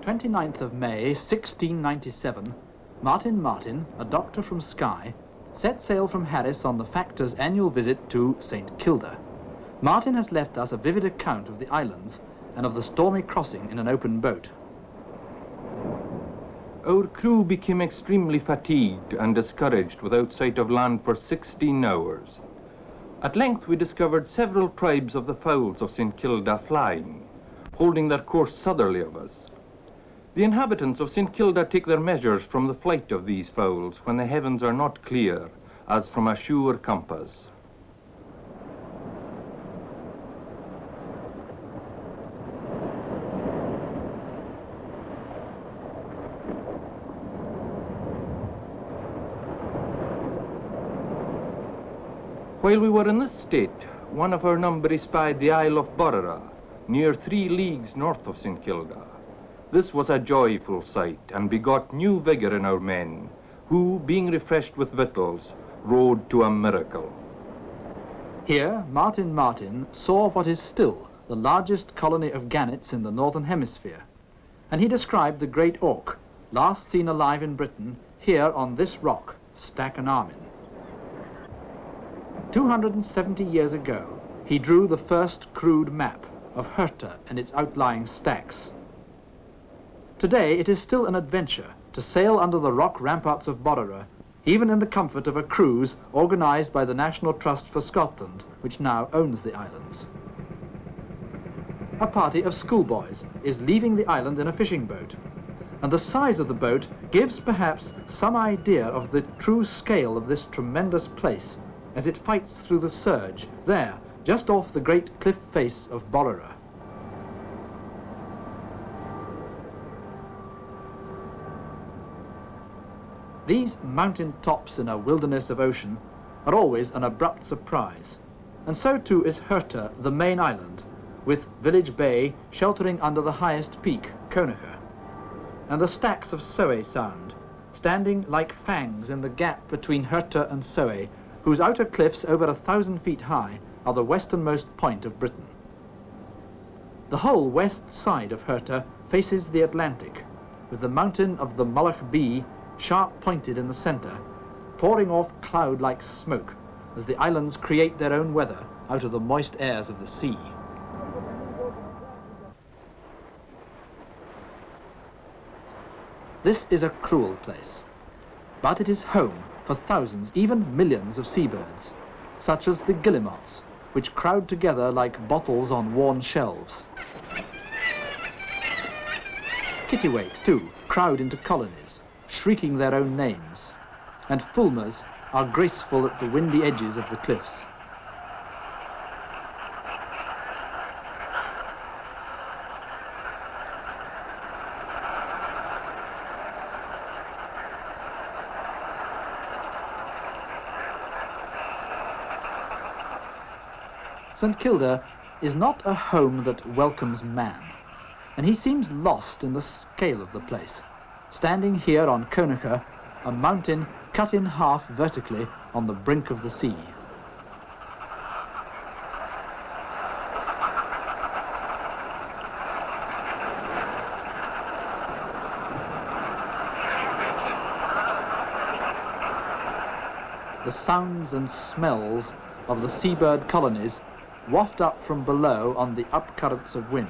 29th of May, 1697, Martin, a doctor from Skye, set sail from Harris on the Factor's annual visit to St. Kilda. Martin has left us a vivid account of the islands and of the stormy crossing in an open boat. Our crew became extremely fatigued and discouraged without sight of land for 16 hours. At length we discovered several tribes of the fowls of St. Kilda flying, holding their course southerly of us. The inhabitants of St. Kilda take their measures from the flight of these fowls when the heavens are not clear, as from a sure compass. While we were in this state, one of our number espied the Isle of Flora, near 3 leagues north of St. Kilda. This was a joyful sight, and begot new vigour in our men, who, being refreshed with victuals, rode to a miracle. Here, Martin saw what is still the largest colony of gannets in the northern hemisphere, and he described the great auk, last seen alive in Britain, here on this rock, Stack and Armin. 270 years ago, he drew the first crude map of Herta and its outlying stacks. Today, it is still an adventure to sail under the rock ramparts of Borrera, even in the comfort of a cruise organised by the National Trust for Scotland, which now owns the islands. A party of schoolboys is leaving the island in a fishing boat, and the size of the boat gives perhaps some idea of the true scale of this tremendous place as it fights through the surge, there, just off the great cliff face of Borrera. These mountain tops in a wilderness of ocean are always an abrupt surprise, and so too is Herta, the main island, with Village Bay sheltering under the highest peak, Conacher, and the stacks of Soay Sound, standing like fangs in the gap between Herta and Soay, whose outer cliffs over 1,000 feet high are the westernmost point of Britain. The whole west side of Herta faces the Atlantic, with the mountain of the Mullach Bee sharp-pointed in the centre, pouring off cloud-like smoke as the islands create their own weather out of the moist airs of the sea. This is a cruel place, but it is home for thousands, even millions of seabirds, such as the guillemots, which crowd together like bottles on worn shelves. Kittiwakes, too, crowd into colonies, shrieking their own names, and fulmars are graceful at the windy edges of the cliffs. St. Kilda is not a home that welcomes man, and he seems lost in the scale of the place, standing here on Conacher, a mountain cut in half vertically on the brink of the sea. The sounds and smells of the Seabird Colonies waft up from below on the upcurrents of wind.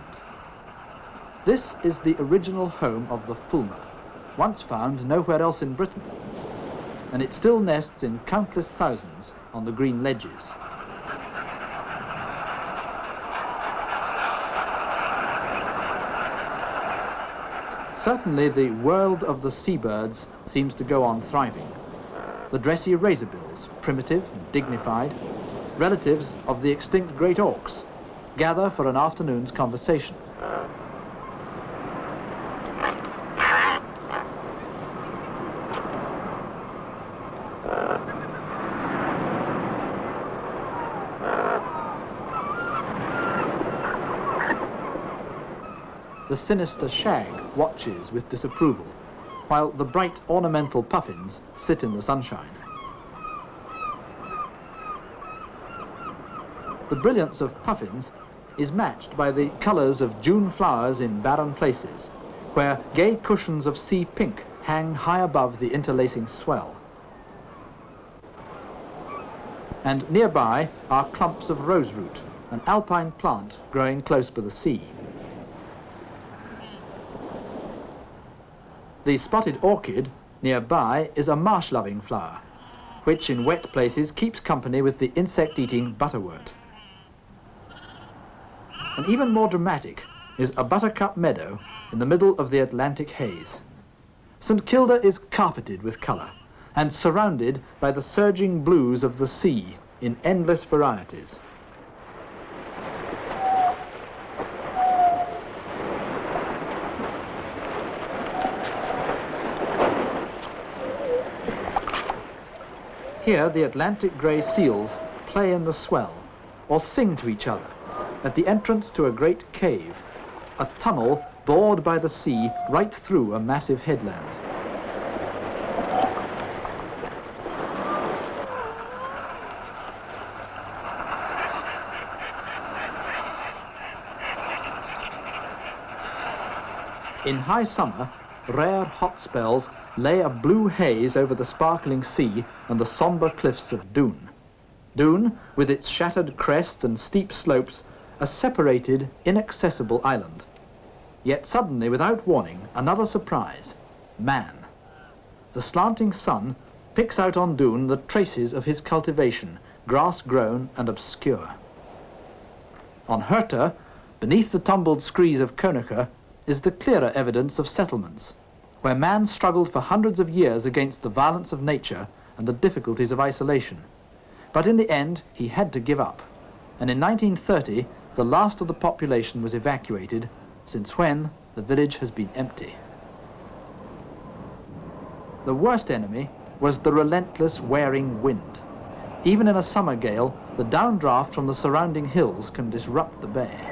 This is the original home of the fulmar, once found nowhere else in Britain, and it still nests in countless thousands on the green ledges. Certainly the world of the seabirds seems to go on thriving. The dressy razorbills, primitive and dignified, relatives of the extinct great auks, gather for an afternoon's conversation. The sinister shag watches with disapproval, while the bright ornamental puffins sit in the sunshine. The brilliance of puffins is matched by the colours of June flowers in barren places, where gay cushions of sea pink hang high above the interlacing swell. And nearby are clumps of roseroot, an alpine plant growing close by the sea. The spotted orchid nearby is a marsh-loving flower, which in wet places keeps company with the insect-eating butterwort. And even more dramatic is a buttercup meadow in the middle of the Atlantic haze. St. Kilda is carpeted with colour and surrounded by the surging blues of the sea in endless varieties. Here the Atlantic grey seals play in the swell or sing to each other at the entrance to a great cave, a tunnel bored by the sea right through a massive headland. In high summer, rare hot spells lay a blue haze over the sparkling sea and the sombre cliffs of Doon. Doon, with its shattered crests and steep slopes, a separated, inaccessible island. Yet suddenly, without warning, another surprise: man. The slanting sun picks out on Doon the traces of his cultivation, grass-grown and obscure. On Herta, beneath the tumbled screes of Conacher, is the clearer evidence of settlements, where man struggled for hundreds of years against the violence of nature and the difficulties of isolation. But in the end, he had to give up. And in 1930, the last of the population was evacuated, since when the village has been empty. The worst enemy was the relentless wearing wind. Even in a summer gale, the downdraft from the surrounding hills can disrupt the bay.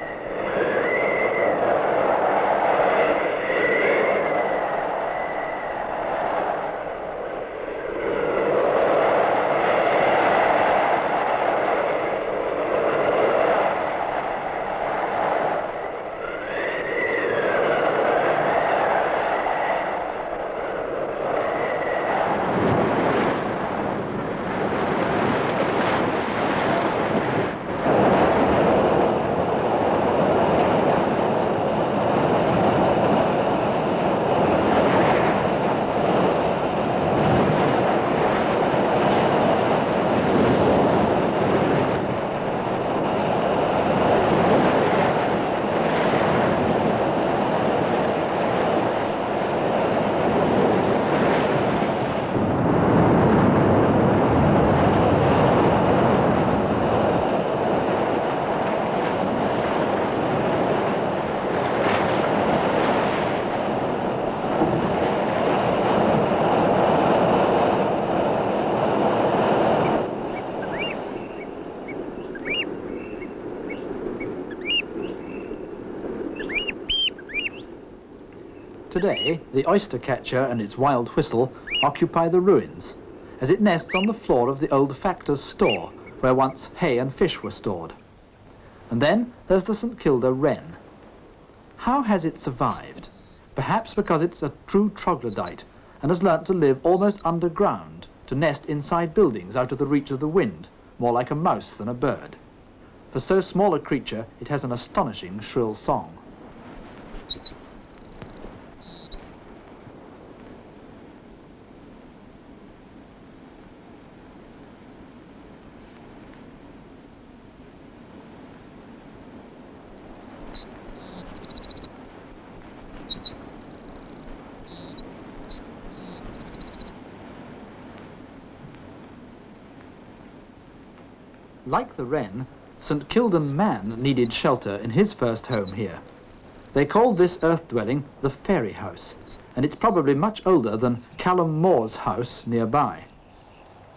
Today, the oyster catcher and its wild whistle occupy the ruins, as it nests on the floor of the old factor's store, where once hay and fish were stored. And then there's the St. Kilda wren. How has it survived? Perhaps because it's a true troglodyte and has learnt to live almost underground, to nest inside buildings out of the reach of the wind, more like a mouse than a bird. For so small a creature, it has an astonishing shrill song. Like the wren, St. Kildan man needed shelter in his first home here. They called this earth dwelling the Fairy House, and it's probably much older than Callum More's house nearby.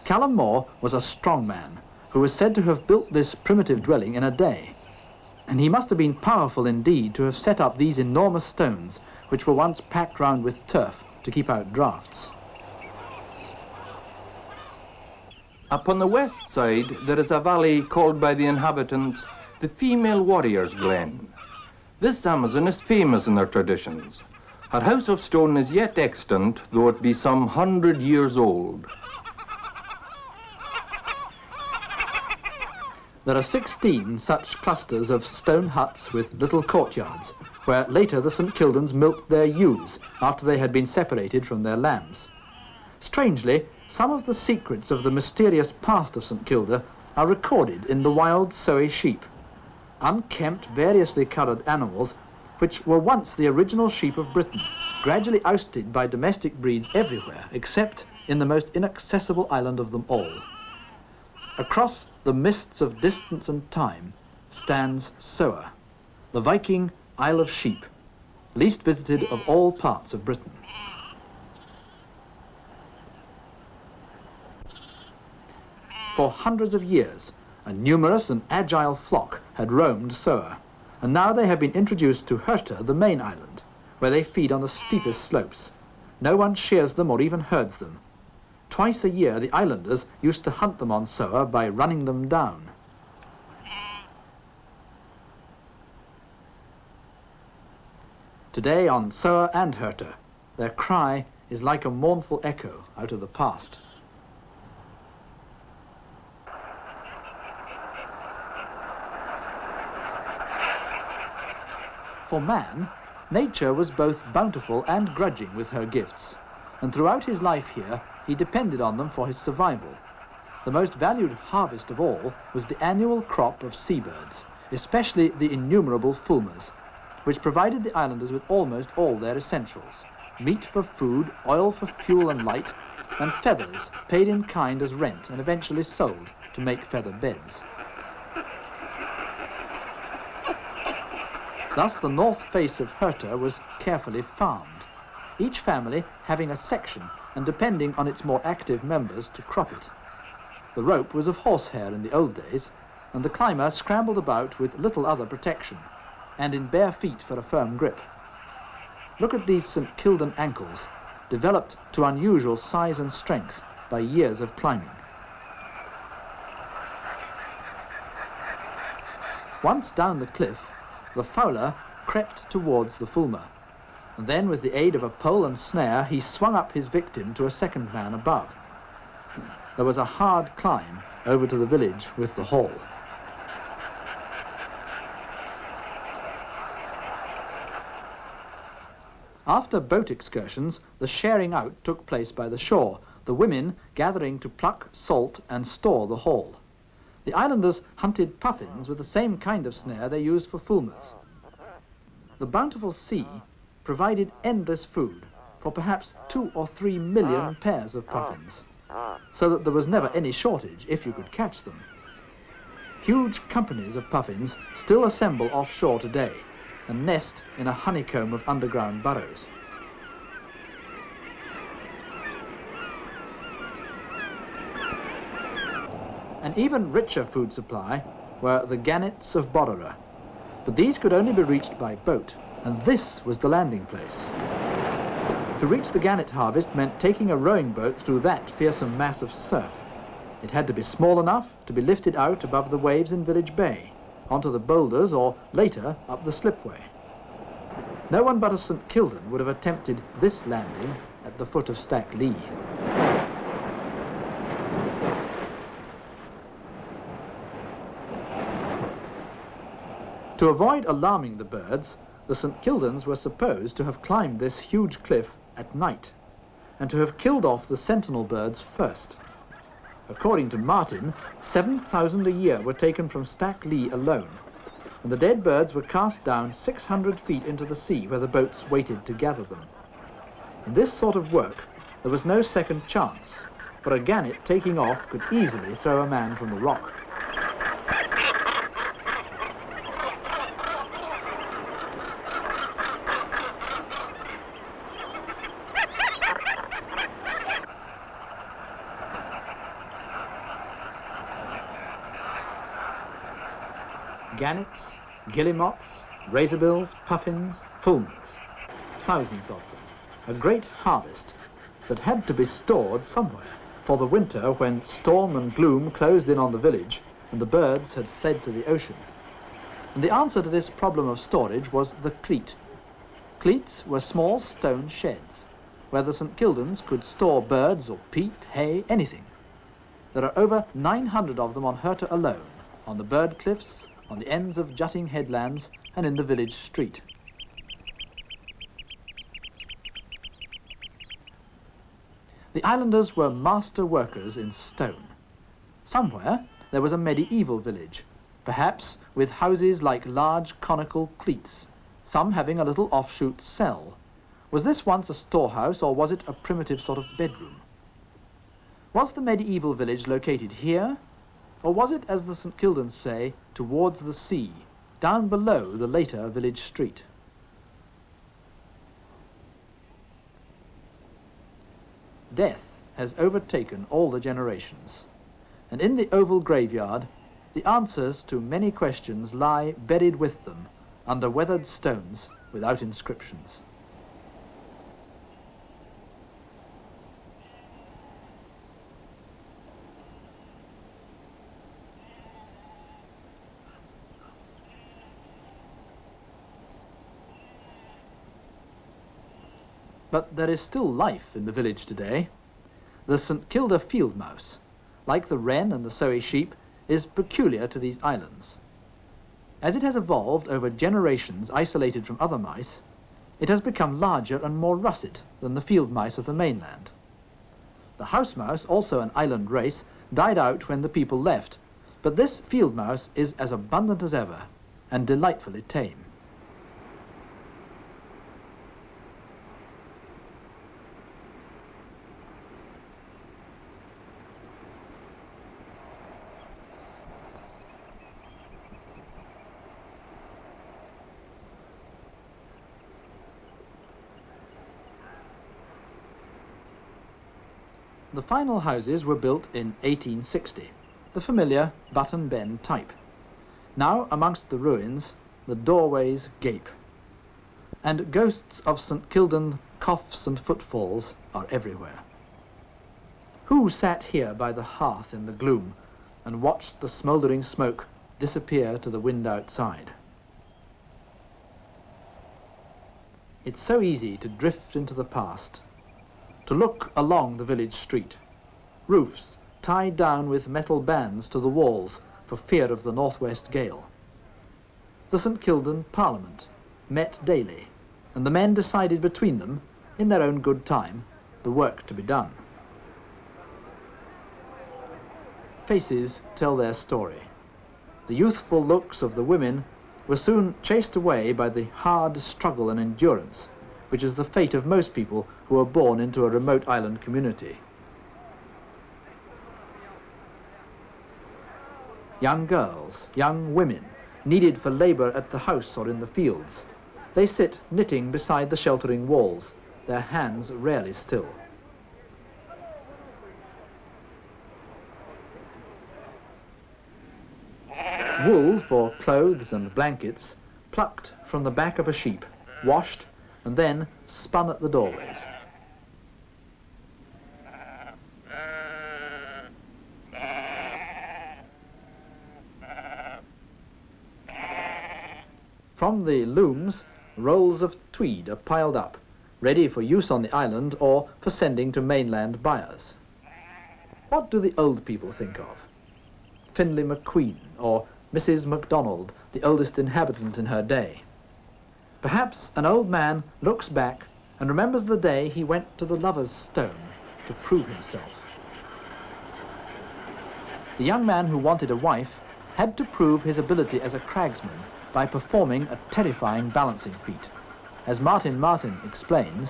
Callum More was a strong man who was said to have built this primitive dwelling in a day. And he must have been powerful indeed to have set up these enormous stones, which were once packed round with turf to keep out draughts. Upon the west side, there is a valley called by the inhabitants the Female Warrior's Glen. This Amazon is famous in their traditions. Her house of stone is yet extant, though it be some 100 years old. There are 16 such clusters of stone huts with little courtyards, where later the St. Kildans milked their ewes after they had been separated from their lambs. Strangely, some of the secrets of the mysterious past of St. Kilda are recorded in the wild Soay sheep, unkempt, variously coloured animals which were once the original sheep of Britain, gradually ousted by domestic breeds everywhere except in the most inaccessible island of them all. Across the mists of distance and time stands Soa, the Viking Isle of Sheep, least visited of all parts of Britain. For hundreds of years, a numerous and agile flock had roamed Soa, and now they have been introduced to Herta, the main island, where they feed on the steepest slopes. No one shears them or even herds them. Twice a year the islanders used to hunt them on Soa by running them down. Today on Soa and Herta, their cry is like a mournful echo out of the past. For man, nature was both bountiful and grudging with her gifts, and throughout his life here he depended on them for his survival. The most valued harvest of all was the annual crop of seabirds, especially the innumerable fulmars, which provided the islanders with almost all their essentials: meat for food, oil for fuel and light, and feathers paid in kind as rent and eventually sold to make feather beds. Thus the north face of Herta was carefully farmed, each family having a section and depending on its more active members to crop it. The rope was of horsehair in the old days, and the climber scrambled about with little other protection, and in bare feet for a firm grip. Look at these St. Kildan ankles, developed to unusual size and strength by years of climbing. Once down the cliff, the fowler crept towards the fulmar, and then with the aid of a pole and snare he swung up his victim to a second man above. There was a hard climb over to the village with the haul. After boat excursions, the sharing out took place by the shore, the women gathering to pluck, salt and store the haul. The islanders hunted puffins with the same kind of snare they used for fulmars. The bountiful sea provided endless food for perhaps 2 or 3 million pairs of puffins, so that there was never any shortage if you could catch them. Huge companies of puffins still assemble offshore today and nest in a honeycomb of underground burrows. An even richer food supply were the gannets of Borora, but these could only be reached by boat, and this was the landing place. To reach the gannet harvest meant taking a rowing boat through that fearsome mass of surf. It had to be small enough to be lifted out above the waves in Village Bay, onto the boulders or, later, up the slipway. No one but a St. Kildan would have attempted this landing at the foot of Stack Lee. To avoid alarming the birds, the St. Kildans were supposed to have climbed this huge cliff at night, and to have killed off the sentinel birds first. According to Martin, 7,000 a year were taken from Stack Lee alone, and the dead birds were cast down 600 feet into the sea where the boats waited to gather them. In this sort of work, there was no second chance, for a gannet taking off could easily throw a man from the rock. Gannets, guillemots, razorbills, puffins, fulmars, thousands of them. A great harvest that had to be stored somewhere for the winter when storm and gloom closed in on the village and the birds had fled to the ocean. And the answer to this problem of storage was the cleat. cleats were small stone sheds, where the St. Kildans could store birds or peat, hay, anything. There are over 900 of them on Herta alone, on the bird cliffs, on the ends of jutting headlands, and in the village street. The islanders were master workers in stone. Somewhere there was a medieval village, perhaps with houses like large conical cleats, some having a little offshoot cell. Was this once a storehouse, or was it a primitive sort of bedroom? Was the medieval village located here, or was it, as the St. Kildans say, towards the sea, down below the later village street? Death has overtaken all the generations, and in the oval graveyard the answers to many questions lie buried with them under weathered stones without inscriptions. But there is still life in the village today. The St. Kilda field mouse, like the wren and the Soay sheep, is peculiar to these islands. As it has evolved over generations isolated from other mice, it has become larger and more russet than the field mice of the mainland. The house mouse, also an island race, died out when the people left, but this field mouse is as abundant as ever and delightfully tame. The final houses were built in 1860, the familiar button bend type. Now, amongst the ruins, the doorways gape, and ghosts of St. Kildan coughs and footfalls are everywhere. Who sat here by the hearth in the gloom and watched the smouldering smoke disappear to the wind outside? It's so easy to drift into the past, to look along the village street, roofs tied down with metal bands to the walls for fear of the northwest gale. The St. Kildan Parliament met daily, and the men decided between them, in their own good time, the work to be done. Faces tell their story. The youthful looks of the women were soon chased away by the hard struggle and endurance, which is the fate of most people who are born into a remote island community. Young girls, young women, needed for labour at the house or in the fields. They sit knitting beside the sheltering walls, their hands rarely still. Wool for clothes and blankets, plucked from the back of a sheep, washed, and then spun at the doorways. From the looms, rolls of tweed are piled up, ready for use on the island or for sending to mainland buyers. What do the old people think of? Finlay McQueen or Mrs. MacDonald, the oldest inhabitant in her day. Perhaps an old man looks back and remembers the day he went to the Lover's Stone to prove himself. The young man who wanted a wife had to prove his ability as a cragsman by performing a terrifying balancing feat. As Martin explains,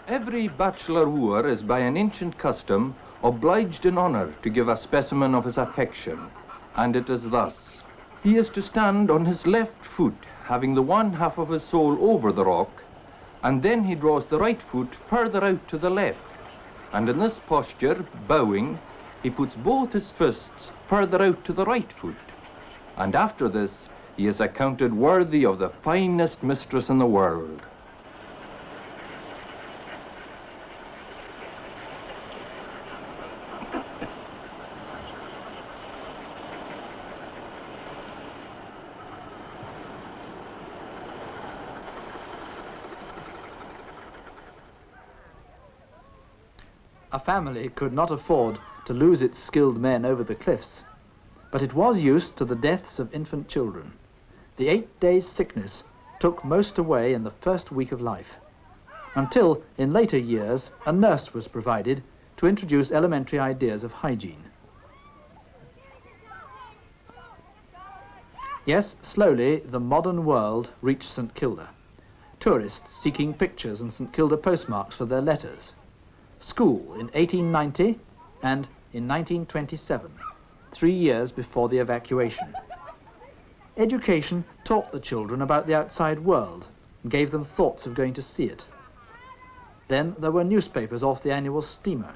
every bachelor wooer is by an ancient custom obliged in honour to give a specimen of his affection, and it is thus. He is to stand on his left foot, having the one half of his soul over the rock, and then he draws the right foot further out to the left, and in this posture, bowing, he puts both his fists further out to the right foot, and after this he is accounted worthy of the finest mistress in the world. A family could not afford to lose its skilled men over the cliffs, but it was used to the deaths of infant children. The 8 days' sickness took most away in the first week of life, until in later years a nurse was provided to introduce elementary ideas of hygiene. Yes, slowly the modern world reached St. Kilda. Tourists seeking pictures and St. Kilda postmarks for their letters. School in 1890 and in 1927, 3 years before the evacuation. Education taught the children about the outside world and gave them thoughts of going to see it. Then there were newspapers off the annual steamer.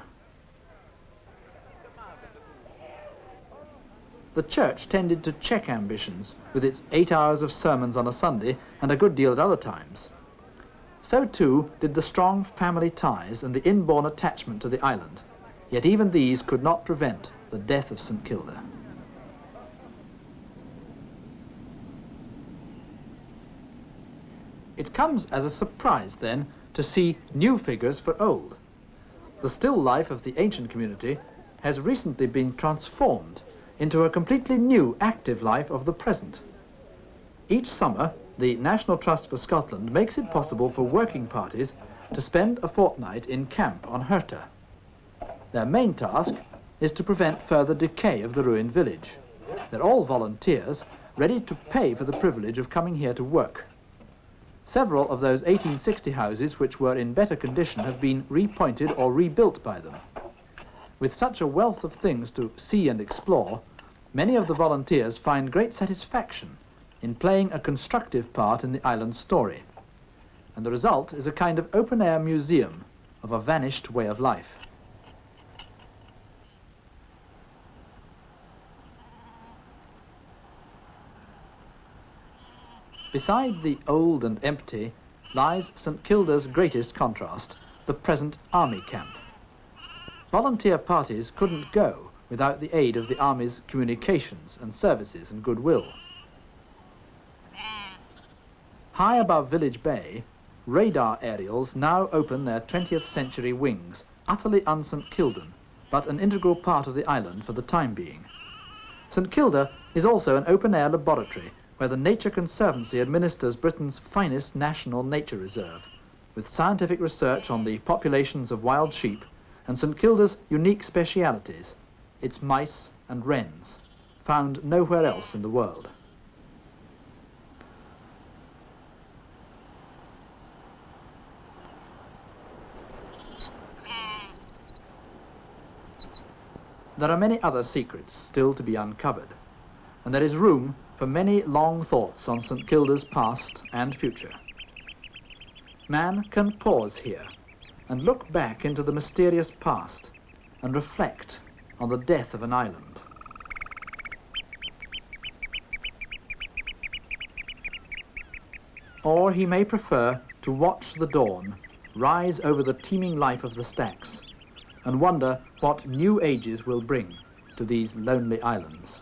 The church tended to check ambitions with its 8 hours of sermons on a Sunday and a good deal at other times. So too did the strong family ties and the inborn attachment to the island, yet even these could not prevent the death of St. Kilda. It comes as a surprise then to see new figures for old. The still life of the ancient community has recently been transformed into a completely new active life of the present. Each summer, the National Trust for Scotland makes it possible for working parties to spend a fortnight in camp on Herta. Their main task is to prevent further decay of the ruined village. They're all volunteers, ready to pay for the privilege of coming here to work. Several of those 1860 houses which were in better condition have been repointed or rebuilt by them. With such a wealth of things to see and explore, many of the volunteers find great satisfaction in playing a constructive part in the island's story. And the result is a kind of open-air museum of a vanished way of life. Beside the old and empty lies St. Kilda's greatest contrast, the present army camp. Volunteer parties couldn't go without the aid of the Army's communications and services and goodwill. High above Village Bay, radar aerials now open their 20th century wings, utterly un-St. Kildan, but an integral part of the island for the time being. St. Kilda is also an open-air laboratory where the Nature Conservancy administers Britain's finest national nature reserve, with scientific research on the populations of wild sheep and St. Kilda's unique specialities, its mice and wrens, found nowhere else in the world. There are many other secrets still to be uncovered, and there is room for many long thoughts on St. Kilda's past and future. Man can pause here and look back into the mysterious past and reflect on the death of an island. Or he may prefer to watch the dawn rise over the teeming life of the stacks and wonder what new ages will bring to these lonely islands.